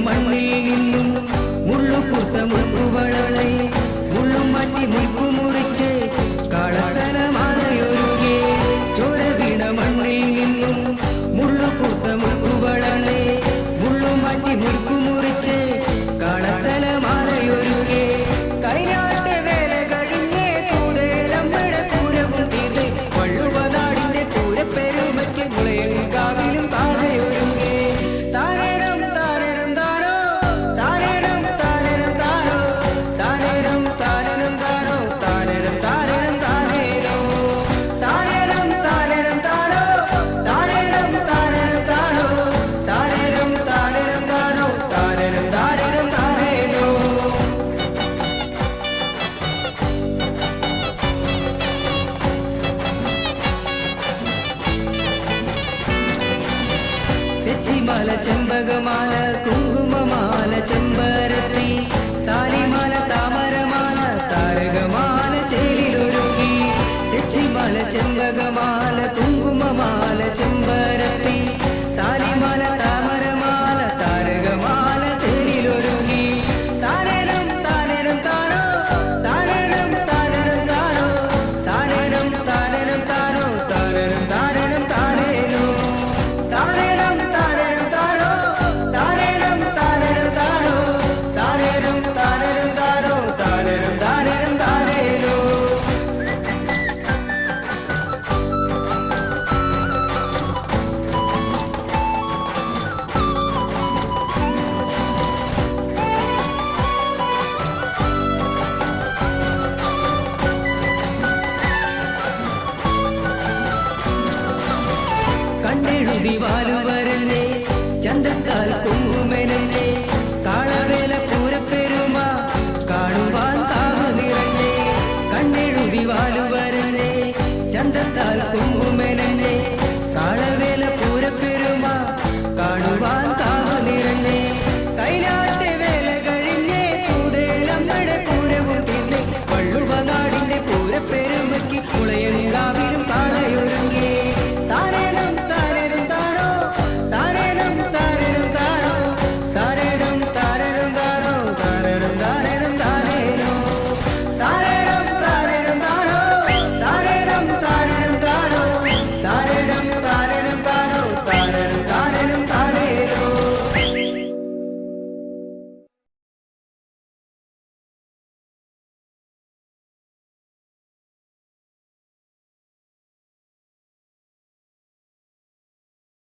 മണ്ണിൽ നിന്നും മുള്ളുപൂത്ത മുൾക്കുവളളെ മുള്ളും മാറ്റി മുൾക്കു മുറിച്ച് കാളത്തലമാലയൊരുകെ ചോര വീണ മണ്ണിൽ നിന്നും മുള്ളുപൂത്ത മുൾക്കുവളളെ മുള്ളും മാറ്റി മുൾക്കു മുറിച്ച് കാളത്തലമാലയൊരുകെ കൈരാട്ട വേല കഴിഞ്ഞേ തൂതേലമ്മയുടെ പൂരവും തീർന്നേ വള്ളുവനാടിന്റെ പൂരപ്പെരുമയ്ക്ക് മുളയങ്കാവിലും കാളയൊരുങ്ങേ തെച്ചിമാല ചെമ്പകമാല കുങ്കുമമാല ചെമ്പരത്തി താലിമാല താമരമാല താരകമാല ചേലിലൊരുക്കി തെച്ചിമാല ചെമ്പകമാല കുങ്കുമമാല ചെമ്പരത്തി താലിമാല താമരമാല താരകമാല ചേലിലൊരുക്കി താരേരം താരേരം താരോ താരേരം താരേരം താരോ താരേരം താരേരം താരോ താരേരം താരേരം താരേരോ താരേരം താരേരം താരോ താരേരം താരേരം താരോ താരേരം താരേരം താരോ താരേരം താരേരം താരേരോ കണ്ണെഴുതി വാലും